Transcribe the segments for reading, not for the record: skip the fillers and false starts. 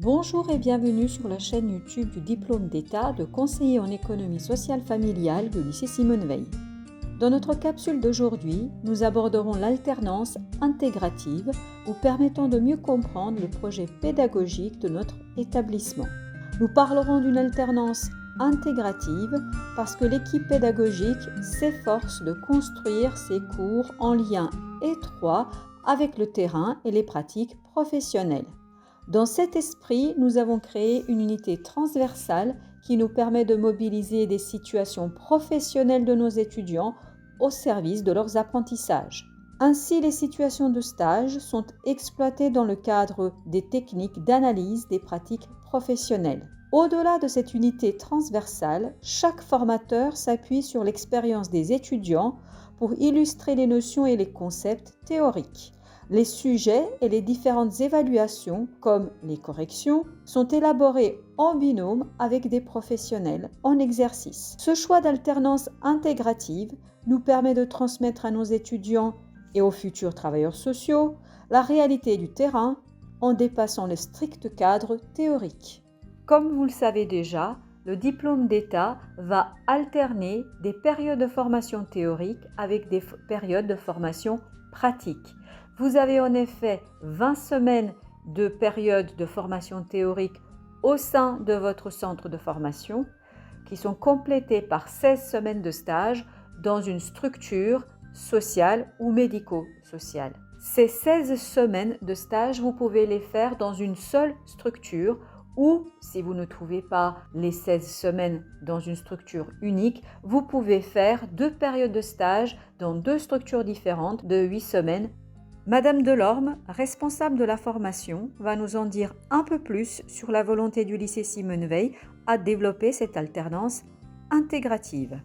Bonjour et bienvenue sur la chaîne YouTube du diplôme d'État de conseiller en économie sociale familiale du lycée Simone Veil. Dans notre capsule d'aujourd'hui, nous aborderons l'alternance intégrative vous permettant de mieux comprendre le projet pédagogique de notre établissement. Nous parlerons d'une alternance intégrative parce que l'équipe pédagogique s'efforce de construire ses cours en lien étroit avec le terrain et les pratiques professionnelles. Dans cet esprit, nous avons créé une unité transversale qui nous permet de mobiliser des situations professionnelles de nos étudiants au service de leurs apprentissages. Ainsi, les situations de stage sont exploitées dans le cadre des techniques d'analyse des pratiques professionnelles. Au-delà de cette unité transversale, chaque formateur s'appuie sur l'expérience des étudiants pour illustrer les notions et les concepts théoriques. Les sujets et les différentes évaluations, comme les corrections, sont élaborés en binôme avec des professionnels en exercice. Ce choix d'alternance intégrative nous permet de transmettre à nos étudiants et aux futurs travailleurs sociaux la réalité du terrain en dépassant le strict cadre théorique. Comme vous le savez déjà, le diplôme d'État va alterner des périodes de formation théorique avec des périodes de formation pratique. Vous avez en effet 20 semaines de période de formation théorique au sein de votre centre de formation qui sont complétées par 16 semaines de stage dans une structure sociale ou médico-sociale. Ces 16 semaines de stage, vous pouvez les faire dans une seule structure ou, si vous ne trouvez pas les 16 semaines dans une structure unique, vous pouvez faire 2 périodes de stage dans 2 structures différentes de 8 semaines. Madame Delorme, responsable de la formation, va nous en dire un peu plus sur la volonté du lycée Simone Veil à développer cette alternance intégrative.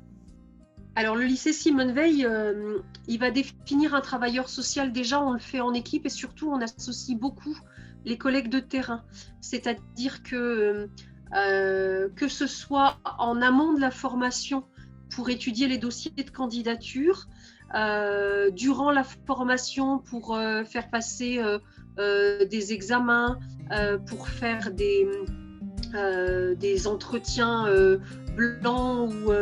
Alors le lycée Simone Veil, il va définir un travailleur social. Déjà, on le fait en équipe et surtout, on associe beaucoup les collègues de terrain. C'est-à-dire que ce soit en amont de la formation pour étudier les dossiers de candidature, durant la formation pour faire passer des examens, pour faire des entretiens blancs ou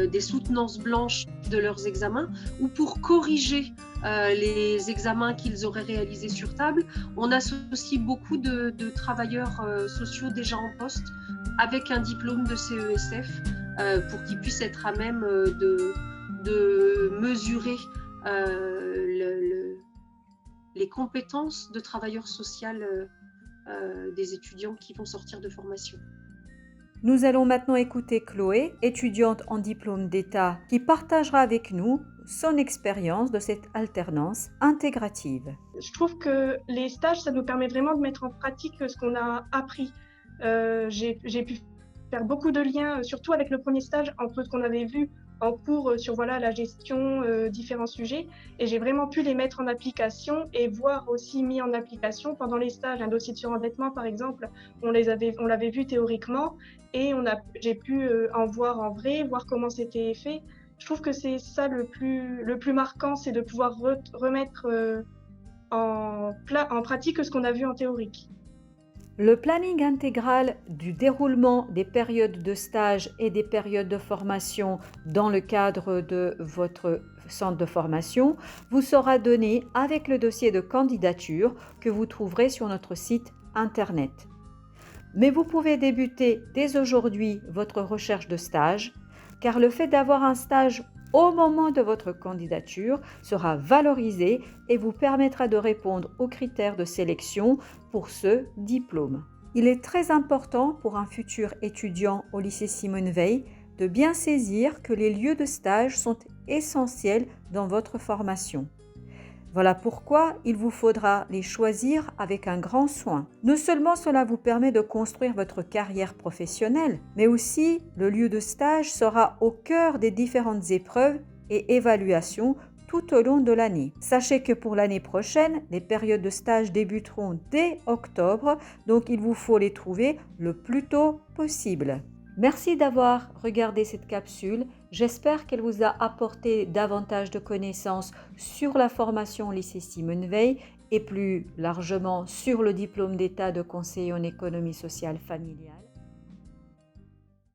des soutenances blanches de leurs examens, ou pour corriger les examens qu'ils auraient réalisés sur table. On associe beaucoup de travailleurs sociaux déjà en poste avec un diplôme de CESF pour qu'ils puissent être à même de mesurer les compétences de travailleur social des étudiants qui vont sortir de formation. Nous allons maintenant écouter Chloé, étudiante en diplôme d'État, qui partagera avec nous son expérience de cette alternance intégrative. Je trouve que les stages, ça nous permet vraiment de mettre en pratique ce qu'on a appris. J'ai pu faire beaucoup de liens, surtout avec le premier stage, entre ce qu'on avait vu en cours sur la gestion, différents sujets. Et j'ai vraiment pu les mettre en application et voir aussi mis en application pendant les stages. Un dossier de surendettement, par exemple, on l'avait vu théoriquement et j'ai pu en voir en vrai, voir comment c'était fait. Je trouve que c'est ça le plus marquant, c'est de pouvoir remettre en pratique ce qu'on a vu en théorique. Le planning intégral du déroulement des périodes de stage et des périodes de formation dans le cadre de votre centre de formation vous sera donné avec le dossier de candidature que vous trouverez sur notre site internet. Mais vous pouvez débuter dès aujourd'hui votre recherche de stage, car le fait d'avoir un stage au moment de votre candidature sera valorisé et vous permettra de répondre aux critères de sélection pour ce diplôme. Il est très important pour un futur étudiant au lycée Simone Veil de bien saisir que les lieux de stage sont essentiels dans votre formation. Voilà pourquoi il vous faudra les choisir avec un grand soin. Non seulement cela vous permet de construire votre carrière professionnelle, mais aussi le lieu de stage sera au cœur des différentes épreuves et évaluations tout au long de l'année. Sachez que pour l'année prochaine, les périodes de stage débuteront dès octobre, donc il vous faut les trouver le plus tôt possible. Merci d'avoir regardé cette capsule. J'espère qu'elle vous a apporté davantage de connaissances sur la formation au lycée Simone Veil et plus largement sur le diplôme d'État de conseiller en économie sociale familiale.